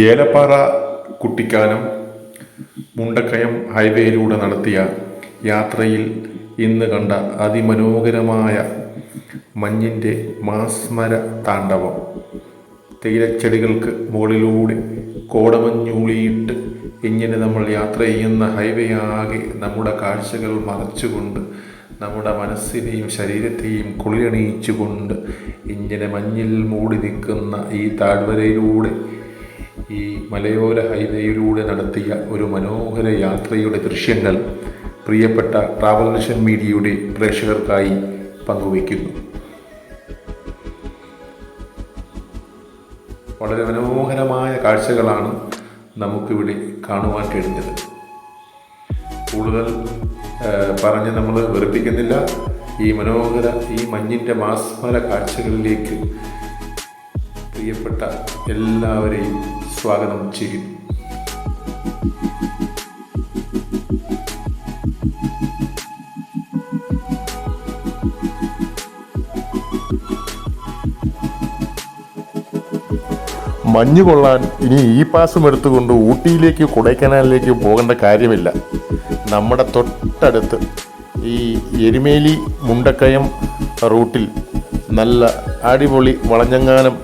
ഏലപ്പാറ കുട്ടിക്കാനം മുണ്ടക്കയം ഹൈവേയിലൂടെ നടത്തിയ യാത്രയിൽ ഇന്ന് കണ്ട അതിമനോഹരമായ മഞ്ഞിൻ്റെ മാസ്മര താണ്ഡവം. തേയിലച്ചെടികൾക്ക് മുകളിലൂടെ കോടമഞ്ഞൂളിയിട്ട് ഇങ്ങനെ നമ്മൾ യാത്ര ചെയ്യുന്ന ഹൈവേ ആകെ നമ്മുടെ കാഴ്ചകൾ മറച്ചുകൊണ്ട്, നമ്മുടെ മനസ്സിനെയും ശരീരത്തെയും കുളിരണിയിച്ചുകൊണ്ട് ഇങ്ങനെ മഞ്ഞിൽ മൂടി നിൽക്കുന്ന ഈ താഴ്വരയിലൂടെ, ഈ മലയോര ഹൈവേയിലൂടെ നടത്തിയ ഒരു മനോഹര യാത്രയുടെ ദൃശ്യങ്ങൾ പ്രിയപ്പെട്ട ട്രാവൽ നേഷൻ മീഡിയയുടെ പ്രേക്ഷകർക്കായി പങ്കുവയ്ക്കുന്നു. വളരെ മനോഹരമായ കാഴ്ചകളാണ് നമുക്കിവിടെ കാണുവാൻ കഴിഞ്ഞത്. കൂടുതൽ പറഞ്ഞ് നമ്മൾ വെറുപ്പിക്കുന്നില്ല. ഈ മഞ്ഞിൻ്റെ മാസ്മര കാഴ്ചകളിലേക്ക് പ്രിയപ്പെട്ട എല്ലാവരെയും സ്വാഗതം ചെയ്യുന്നു. മഞ്ഞ് കൊള്ളാൻ ഇനി ഈ പാസും എടുത്തുകൊണ്ട് ഊട്ടിയിലേക്ക് കൊടൈക്കനാലിലേക്ക് പോകേണ്ട കാര്യമില്ല. നമ്മുടെ തൊട്ടടുത്ത് ഈ എരുമേലി മുണ്ടക്കയം റൂട്ടിൽ നല്ല അടിപൊളി വളഞ്ഞങ്ങാനം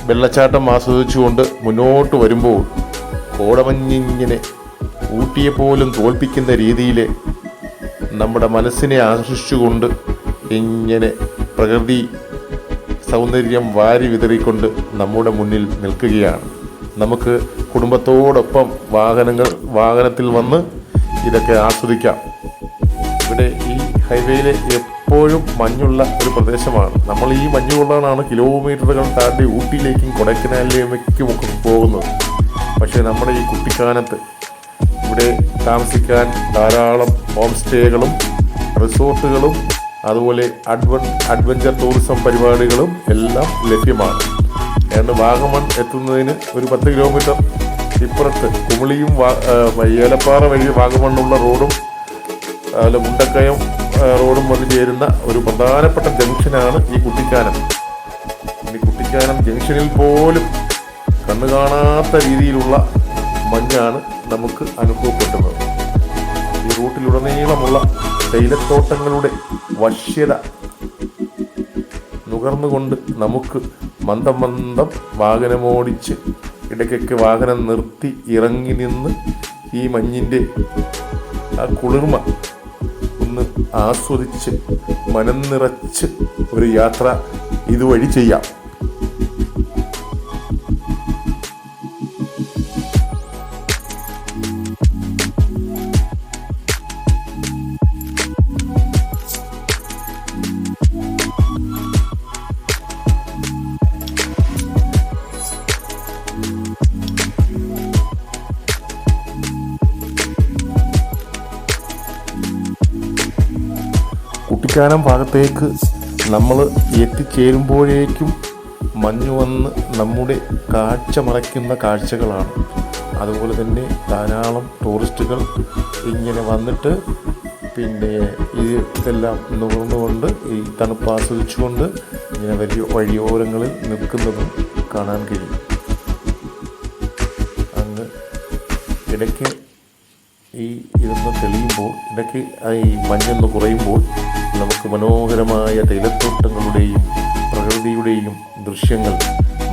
വെള്ളച്ചാട്ടം ആസ്വദിച്ചുകൊണ്ട് മുന്നോട്ട് വരുമ്പോൾ കോടമഞ്ഞിങ്ങനെ ഊട്ടിയെപ്പോലും തോൽപ്പിക്കുന്ന രീതിയിൽ നമ്മുടെ മനസ്സിനെ ആകർഷിച്ചുകൊണ്ട് ഇങ്ങനെ പ്രകൃതി സൗന്ദര്യം വാരി വിതറിക്കൊണ്ട് നമ്മുടെ മുന്നിൽ നിൽക്കുകയാണ്. നമുക്ക് കുടുംബത്തോടൊപ്പം വാഹനത്തിൽ വന്ന് ഇതൊക്കെ ആസ്വദിക്കാം. ഇവിടെ ഈ ഹൈവേയിൽ എപ്പോഴും മഞ്ഞുള്ള ഒരു പ്രദേശമാണ്. നമ്മൾ ഈ മഞ്ഞ് കൊള്ളാനാണ് കിലോമീറ്ററുകൾ താണ്ടി ഊട്ടിയിലേക്കും കൊടൈക്കനാലിലേക്കും ഒക്കെ പോകുന്നത്. പക്ഷേ നമ്മുടെ ഈ കുട്ടിക്കാനത്ത് ഇവിടെ താമസിക്കാൻ ധാരാളം ഹോം സ്റ്റേകളും റിസോർട്ടുകളും അതുപോലെ അഡ്വഞ്ചർ ടൂറിസം പരിപാടികളും എല്ലാം ലഭ്യമാണ്. ഏതാണ്ട് വാഗമൺ എത്തുന്നതിന് ഒരു 10 കിലോമീറ്റർ ഇപ്പുറത്ത് കുമിളിയും ഏലപ്പാറ വഴി വാഗമണ്ണുള്ള റോഡും അതുപോലെ മുണ്ടക്കയം റോഡും വന്ന് ചേരുന്ന ഒരു പ്രധാനപ്പെട്ട ജംഗ്ഷനാണ് ഈ കുട്ടിക്കാനം. ഈ കുട്ടിക്കാനം ജംഗ്ഷനിൽ പോലും കണ്ണു കാണാത്ത രീതിയിലുള്ള മഞ്ഞാണ് നമുക്ക് അനുഭവപ്പെടുന്നത്. ഈ റൂട്ടിലുടനീളമുള്ള തേയിലത്തോട്ടങ്ങളുടെ വശ്യത നുകർന്നുകൊണ്ട് നമുക്ക് മന്ദം വാഹനമോടിച്ച് ഇടയ്ക്കൊക്കെ വാഹനം നിർത്തി ഇറങ്ങി നിന്ന് ഈ മഞ്ഞിൻ്റെ ആ കുളിർമ ഒന്ന് ആസ്വദിച്ച് മനം നിറച്ച് ഒരു യാത്ര ഇതുവഴി ചെയ്യാം. കുട്ടിക്കാനം ഭാഗത്തേക്ക് നമ്മൾ എത്തിച്ചേരുമ്പോഴേക്കും മഞ്ഞ് വന്ന് നമ്മുടെ കാഴ്ച മറയ്ക്കുന്ന കാഴ്ചകളാണ്. അതുപോലെ തന്നെ ധാരാളം ടൂറിസ്റ്റുകൾ ഇങ്ങനെ വന്നിട്ട് പിന്നെ ഇതെല്ലാം നുകർന്നുകൊണ്ട് ഈ തണുപ്പ് ആസ്വദിച്ചുകൊണ്ട് ഇങ്ങനെ വലിയ വഴിയോരങ്ങളിൽ നിൽക്കുന്നതും കാണാൻ കഴിയും. അങ്ങ് ഇടയ്ക്ക് ഇതൊന്ന് തെളിയുമ്പോൾ, ഇടയ്ക്ക് ഈ മഞ്ഞൊന്ന് കുറയുമ്പോൾ നമുക്ക് മനോഹരമായ തേയിലത്തോട്ടങ്ങളുടെയും പ്രകൃതിയുടെയും ദൃശ്യങ്ങൾ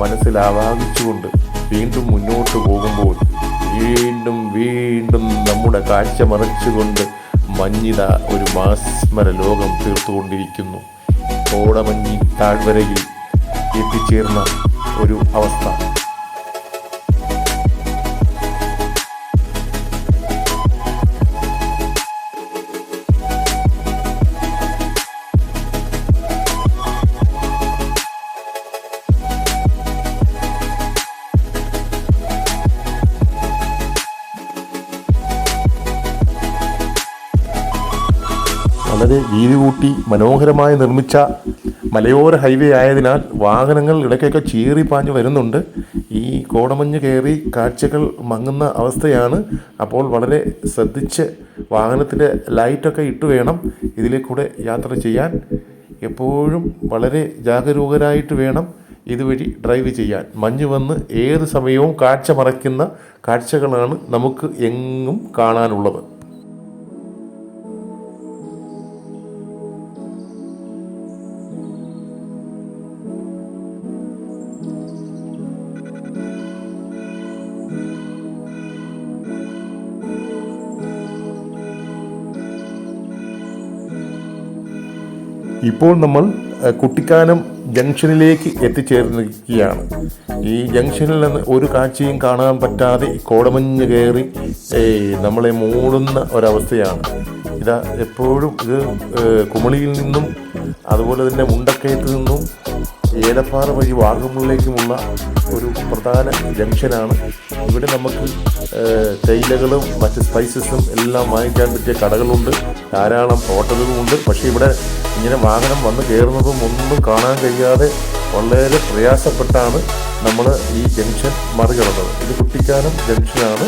മനസ്സിൽ ആവാഹിച്ചുകൊണ്ട് വീണ്ടും മുന്നോട്ട് പോകുമ്പോൾ വീണ്ടും നമ്മുടെ കാഴ്ച മറച്ചുകൊണ്ട് മഞ്ഞിത ഒരു മാസ്മര ലോകം തീർത്തുകൊണ്ടിരിക്കുന്നു. കോടമഞ്ഞിൻ താഴ്വരയിൽ എത്തിച്ചേർന്ന ഒരു അവസ്ഥ. വളരെ വീതി കൂട്ടി മനോഹരമായി നിർമ്മിച്ച മലയോര ഹൈവേ ആയതിനാൽ വാഹനങ്ങൾ ഇടയ്ക്കൊക്കെ ചീറിപ്പാഞ്ഞ് വരുന്നുണ്ട്. ഈ കോടമഞ്ഞ് കയറി കാഴ്ചകൾ മങ്ങുന്ന അവസ്ഥയാണ്. അപ്പോൾ വളരെ ശ്രദ്ധിച്ച് വാഹനത്തിൻ്റെ ലൈറ്റൊക്കെ ഇട്ട് വേണം ഇതിലെ കൂടെ യാത്ര ചെയ്യാൻ. എപ്പോഴും വളരെ ജാഗരൂകരായിട്ട് വേണം ഇതുവഴി ഡ്രൈവ് ചെയ്യാൻ. മഞ്ഞ് വന്ന് ഏത് സമയവും കാഴ്ച മറയ്ക്കുന്ന കാഴ്ചകളാണ് നമുക്ക് എങ്ങും കാണാനുള്ളത്. ഇപ്പോൾ നമ്മൾ കുട്ടിക്കാനം ജംഗ്ഷനിലേക്ക് എത്തിച്ചേർന്നിരിക്കുകയാണ്. ഈ ജംഗ്ഷനിൽ നിന്ന് ഒരു കാഴ്ചയും കാണാൻ പറ്റാതെ കോടമഞ്ഞ് കയറി നമ്മളെ മൂടുന്ന ഒരവസ്ഥയാണ്. ഇതാ എപ്പോഴും ഇത് കുമളിയിൽ നിന്നും അതുപോലെ തന്നെ മുണ്ടക്കയത്ത് നിന്നും ഏലപ്പാറ വഴി വാഗമണിലേക്കുമുള്ള ഒരു പ്രധാന ജംഗ്ഷനാണ്. ഇവിടെ നമുക്ക് തേയിലകളും മറ്റ് സ്പൈസസും എല്ലാം വാങ്ങിക്കാൻ പറ്റിയ കടകളുണ്ട്, ധാരാളം ഹോട്ടലുകളുമുണ്ട്. പക്ഷേ ഇവിടെ ഇങ്ങനെ വാഹനം വന്ന് കയറുന്നതും ഒന്നും കാണാൻ കഴിയാതെ വളരെ പ്രയാസപ്പെട്ടാണ് നമ്മൾ ഈ ജംഗ്ഷൻ മറികടന്നത്. ഇത് കുട്ടിക്കാനം ജംഗ്ഷനാണ്.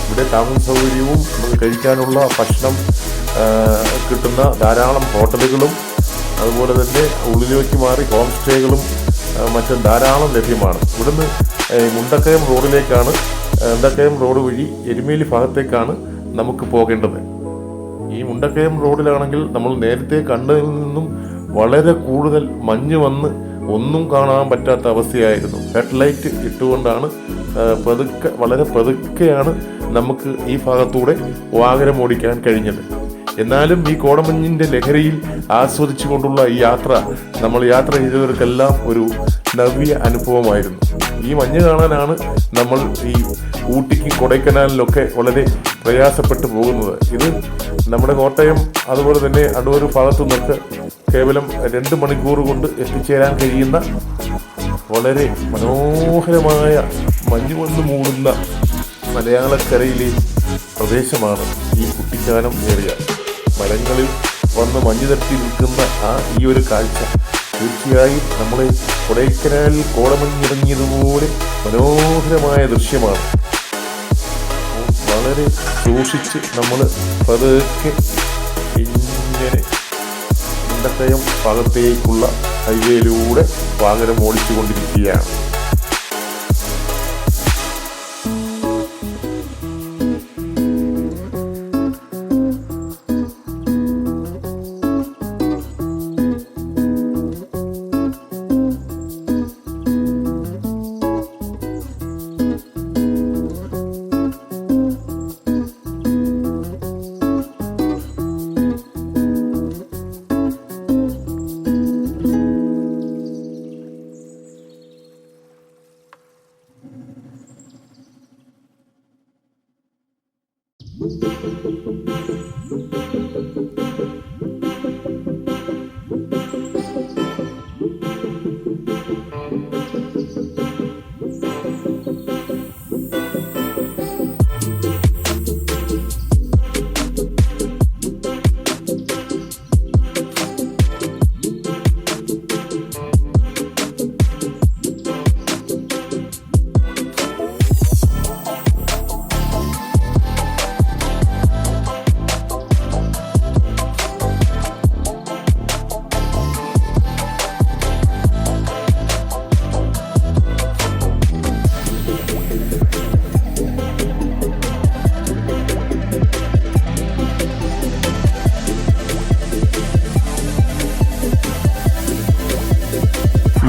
ഇവിടെ താമസ സൗകര്യവും നമുക്ക് കഴിക്കാനുള്ള ഭക്ഷണം കിട്ടുന്ന ധാരാളം ഹോട്ടലുകളും അതുപോലെ തന്നെ ഉള്ളിലേക്ക് മാറി ഹോം സ്റ്റേകളും മറ്റും ധാരാളം ലഭ്യമാണ്. ഇവിടുന്ന് മുണ്ടക്കയം റോഡിലേക്കാണ്, മുണ്ടക്കയം റോഡ് വഴി എരുമേലി ഭാഗത്തേക്കാണ് നമുക്ക് പോകേണ്ടത്. ഈ മുണ്ടക്കയം റോഡിലാണെങ്കിൽ നമ്മൾ നേരത്തെ കണ്ടതിൽ നിന്നും വളരെ കൂടുതൽ മഞ്ഞ് വന്ന് ഒന്നും കാണാൻ പറ്റാത്ത അവസ്ഥയായിരുന്നു. ഹെഡ്ലൈറ്റ് ഇട്ടുകൊണ്ടാണ് വളരെ പതുക്കെയാണ് നമുക്ക് ഈ ഭാഗത്തൂടെ വാഹനം ഓടിക്കാൻ കഴിഞ്ഞത്. എന്നാലും ഈ കോടമഞ്ഞിൻ്റെ ലഹരിയിൽ ആസ്വദിച്ചു കൊണ്ടുള്ള ഈ യാത്ര നമ്മൾ യാത്ര ചെയ്തവർക്കെല്ലാം ഒരു നവ്യ അനുഭവമായിരുന്നു. ഈ മഞ്ഞ് കാണാനാണ് നമ്മൾ ഈ ഊട്ടിക്കും കൊടൈക്കനാലിലൊക്കെ വളരെ പ്രയാസപ്പെട്ടു പോകുന്നത്. ഇത് നമ്മുടെ കോട്ടയം അതുപോലെ തന്നെ അടൂർ ഭാഗത്തു നിന്നൊക്കെ കേവലം 2 മണിക്കൂർ കൊണ്ട് എത്തിച്ചേരാൻ കഴിയുന്ന വളരെ മനോഹരമായ മഞ്ഞ് കൊണ്ട് മൂടുന്ന മലയാളക്കരയിലെ പ്രദേശമാണ് ഈ കുട്ടിക്കാനം ഏരിയ. മരങ്ങളിൽ വന്ന് മഞ്ഞ് തട്ടി നിൽക്കുന്ന ഈ ഒരു കാഴ്ച തീർച്ചയായും നമ്മളെ കൊടൈക്കനാലിൽ കോടമഞ്ഞിറങ്ങിയതുപോലെ മനോഹരമായ ദൃശ്യമാണ്. വളരെ സൂക്ഷിച്ച് നമ്മൾ പതുക്കെ ഇങ്ങനെ മുണ്ടക്കയം ഭാഗത്തേക്കുള്ള ഹൈവേയിലൂടെ വാഹനം ഓടിച്ചു കൊണ്ടിരിക്കുകയാണ്.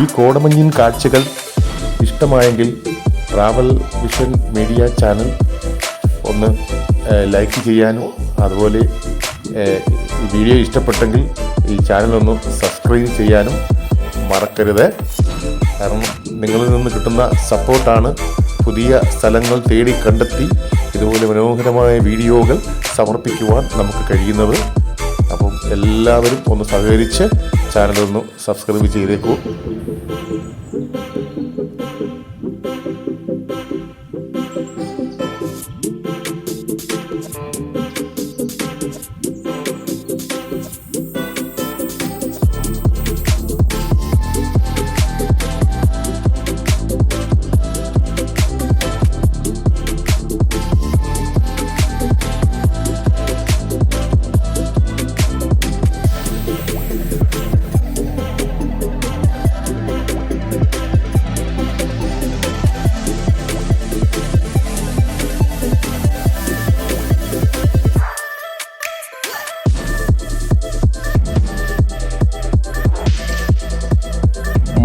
ഈ കോടമഞ്ഞിൻ കാഴ്ചകൾ ഇഷ്ടമായെങ്കിൽ ട്രാവൽ വിഷൻ മീഡിയ ചാനൽ ഒന്ന് ലൈക്ക് ചെയ്യാനും അതുപോലെ ഈ വീഡിയോ ഇഷ്ടപ്പെട്ടെങ്കിൽ ഈ ചാനലൊന്ന് സബ്സ്ക്രൈബ് ചെയ്യാനും മറക്കരുത്. കാരണം നിങ്ങളിൽ നിന്ന് കിട്ടുന്ന സപ്പോർട്ടാണ് പുതിയ സ്ഥലങ്ങൾ തേടി കണ്ടെത്തി ഇതുപോലെ മനോഹരമായ വീഡിയോകൾ സമർപ്പിക്കുവാൻ നമുക്ക് കഴിയുന്നത്. അപ്പം എല്ലാവരും ഒന്ന് സഹകരിച്ച് ചാനലൊന്ന് സബ്സ്ക്രൈബ് ചെയ്തേക്കൂ.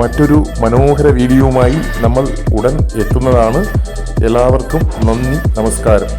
മറ്റൊരു മനോഹര വീഡിയോയുമായി നമ്മൾ ഉടൻ എത്തുന്നതാണ്. എല്ലാവർക്കും നന്ദി, നമസ്കാരം.